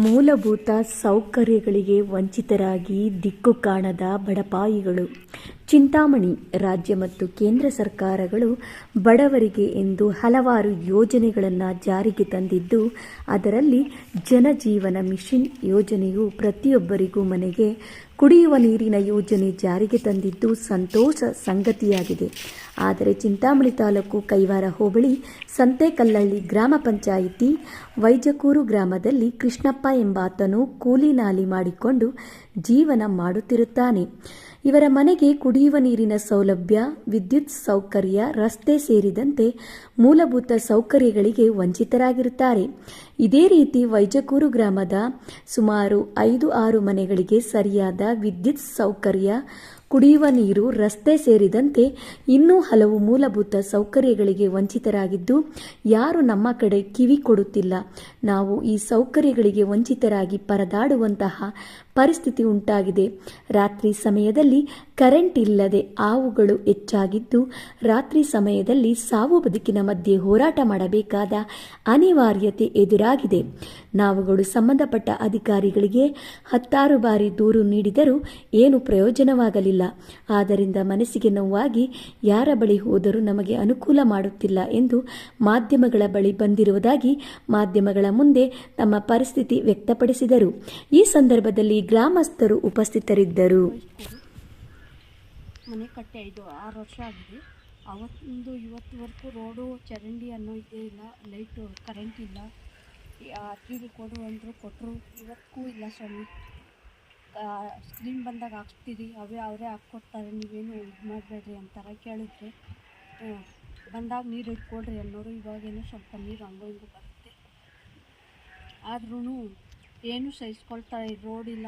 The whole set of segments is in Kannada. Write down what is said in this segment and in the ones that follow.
ಮೂಲಭೂತ ಸೌಕರ್ಯಗಳಿಗೆ ವಂಚಿತರಾಗಿ ದಿಕ್ಕು ಕಾಣದ ಬಡಪಾಯಿಗಳು. ಚಿಂತಾಮಣಿ ರಾಜ್ಯ ಮತ್ತು ಕೇಂದ್ರ ಸರ್ಕಾರಗಳು ಬಡವರಿಗೆ ಎಂದು ಹಲವಾರು ಯೋಜನೆಗಳನ್ನು ಜಾರಿಗೆ ತಂದಿದ್ದು, ಅದರಲ್ಲಿ ಜನಜೀವನ ಮಿಷನ್ ಯೋಜನೆಯು ಪ್ರತಿಯೊಬ್ಬರಿಗೂ ಮನೆಗೆ ಕುಡಿಯುವ ನೀರಿನ ಯೋಜನೆ ಜಾರಿಗೆ ತಂದಿದ್ದು ಸಂತೋಷ ಸಂಗತಿಯಾಗಿದೆ. ಆದರೆ ಚಿಂತಾಮಣಿ ತಾಲೂಕು ಕೈವಾರ ಹೋಬಳಿ ಸಂತೆಕಲ್ಲಹಳ್ಳಿ ಗ್ರಾಮ ಪಂಚಾಯಿತಿ ವೈಜಕೂರು ಗ್ರಾಮದಲ್ಲಿ ಕೃಷ್ಣಪ್ಪ ಎಂಬಾತನು ಕೂಲಿ ನಾಲಿ ಮಾಡಿಕೊಂಡು ಜೀವನ ಮಾಡುತ್ತಿರುತ್ತಾನೆ. ಇವರ ಮನೆಗೆ ಕುಡಿಯುವ ನೀರಿನ ಸೌಲಭ್ಯ, ವಿದ್ಯುತ್ ಸೌಕರ್ಯ, ರಸ್ತೆ ಸೇರಿದಂತೆ ಮೂಲಭೂತ ಸೌಕರ್ಯಗಳಿಗೆ ವಂಚಿತರಾಗಿರುತ್ತಾರೆ. ಇದೇ ರೀತಿ ವೈಜಕೂರು ಗ್ರಾಮದ ಸುಮಾರು 5-6 ಮನೆಗಳಿಗೆ ಸರಿಯಾದ ವಿದ್ಯುತ್ ಸೌಕರ್ಯ, ಕುಡಿಯುವ ನೀರು, ರಸ್ತೆ ಸೇರಿದಂತೆ ಇನ್ನೂ ಹಲವು ಮೂಲಭೂತ ಸೌಕರ್ಯಗಳಿಗೆ ವಂಚಿತರಾಗಿದ್ದು, ಯಾರು ನಮ್ಮ ಕಡೆ ಕಿವಿ ಕೊಡುತ್ತಿಲ್ಲ. ನಾವು ಈ ಸೌಕರ್ಯಗಳಿಗೆ ವಂಚಿತರಾಗಿ ಪರದಾಡುವಂತಹ ಪರಿಸ್ಥಿತಿ ಉಂಟಾಗಿದೆ. ರಾತ್ರಿ ಸಮಯದಲ್ಲಿ ಕರೆಂಟ್ ಇಲ್ಲದೆ ಹಾವುಗಳು ಹೆಚ್ಚಾಗಿದ್ದು, ರಾತ್ರಿ ಸಮಯದಲ್ಲಿ ಸಾವು ಬದುಕಿನ ಮಧ್ಯೆ ಹೋರಾಟ ಮಾಡಬೇಕಾದ ಅನಿವಾರ್ಯತೆ ಎದುರಾಗಿದೆ. ನಾವುಗಳು ಸಂಬಂಧಪಟ್ಟ ಅಧಿಕಾರಿಗಳಿಗೆ 10 ಬಾರಿ ದೂರು ನೀಡಿದರೂ ಏನು ಪ್ರಯೋಜನವಾಗಲಿಲ್ಲ. ಆದ್ದರಿಂದ ಮನಸ್ಸಿಗೆ ನೋವಾಗಿ ಯಾರ ಬಳಿ ಹೋದರೂ ನಮಗೆ ಅನುಕೂಲ ಮಾಡುತ್ತಿಲ್ಲ ಎಂದು ಮಾಧ್ಯಮಗಳ ಬಳಿ ಬಂದಿರುವುದಾಗಿ ಮಾಧ್ಯಮಗಳ ಮುಂದೆ ತಮ್ಮ ಪರಿಸ್ಥಿತಿ ವ್ಯಕ್ತಪಡಿಸಿದರು. ಈ ಸಂದರ್ಭದಲ್ಲಿ ಗ್ರಾಮಸ್ಥರು ಉಪಸ್ಥಿತರಿದ್ದರು. ಮನೆ ಕಟ್ಟಿ 5-6 ವರ್ಷ ಆಗಿದೆ. ಅವತ್ತಿಂದು ಇವತ್ತುವರೆಗೂ ರೋಡು ಚರಂಡಿ ಅನ್ನೋ ಇದೇ ಇಲ್ಲ, ಲೈಟು ಕರೆಂಟ್ ಇಲ್ಲ. ಅರ್ಜಿಗಳು ಕೊಡು ಅಂದರು, ಕೊಟ್ಟರು, ಇವತ್ತಿಗೂ ಇಲ್ಲ ಸ್ವಾಮಿ. ಸ್ಕ್ರೀನ್ ಬಂದಾಗ ಹಾಕ್ಸ್ತೀರಿ, ಅವರೇ ಹಾಕ್ಕೊಡ್ತಾರೆ, ನೀವೇನು ಇದು ಮಾಡಬೇಡ್ರಿ ಅಂತಾರೆ. ಕೇಳಿದ್ರೆ ಬಂದಾಗ ನೀರು ಇಟ್ಕೊಳ್ರಿ ಅನ್ನೋರು. ಇವಾಗೇನು ಸ್ವಲ್ಪ ನೀರು ಹಂಗೋ ಹಿಂಗೋ ಬರುತ್ತೆ, ಆದ್ರೂ ಏನು ಸಹಿಸ್ಕೊಳ್ತಾರೆ. ರೋಡ್ ಇಲ್ಲ,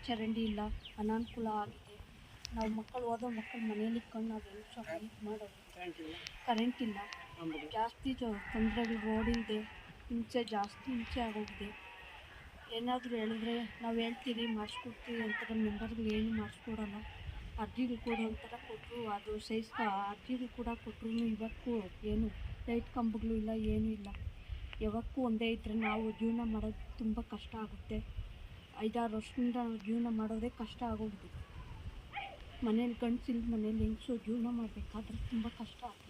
ಚರಂಡಿ ಇಲ್ಲ, ಅನಾನುಕೂಲ ಆಗಿದೆ. ನಾವು ಮಕ್ಕಳು ಓದೋ ಮಕ್ಕಳು ಮನೇಲಿ ಇಟ್ಕೊಂಡು ನಾವೇನು ಸ್ವಲ್ಪ ಇದು ಮಾಡೋದು. ಕರೆಂಟ್ ಇಲ್ಲ, ಜಾಸ್ತಿ ತೊಂದರೆಗಳು. ರೋಡ್ ಇದೆ, ಜಾಸ್ತಿ ಹಿಂಸೆ ಆಗೋಗಿದೆ. ಏನಾದರೂ ಹೇಳಿದ್ರೆ ನಾವು ಹೇಳ್ತೀರಿ, ಮಾಡಿಸ್ಕೊಡ್ತೀವಿ ಅಂತಾರೆ. ಮೆಂಬರ್ಗಳು ಏನು ಮಾಡಿಸ್ಕೊಡಲ್ಲ. ಅರ್ಜಿಗಳು ಕೊಡು ಅಂತಾರ, ಕೊಟ್ಟರು, ಅದು ಅರ್ಜಿಗಳು ಕೂಡ ಕೊಟ್ಟರು. ಇವಕ್ಕೂ ಏನು ಲೈಟ್ ಕಂಬಗಳು ಇಲ್ಲ, ಏನೂ ಇಲ್ಲ. ಯಾವಕ್ಕೂ ಒಂದೇ ಇದ್ದರೆ ನಾವು ಜೀವನ ಮಾಡೋದು ತುಂಬ ಕಷ್ಟ ಆಗುತ್ತೆ. 5-6 ವರ್ಷದಿಂದ ನಾವು ಜೀವನ ಮಾಡೋದೇ ಕಷ್ಟ ಆಗೋಗಿದೆ. ಮನೇಲಿ ಗಂಡಸಿಲ್ಲ, ಮನೇಲಿ ಹೆಂಗಸು ಜೀವನ ಮಾಡಬೇಕಾದ್ರೆ ತುಂಬ ಕಷ್ಟ ಆಗುತ್ತೆ.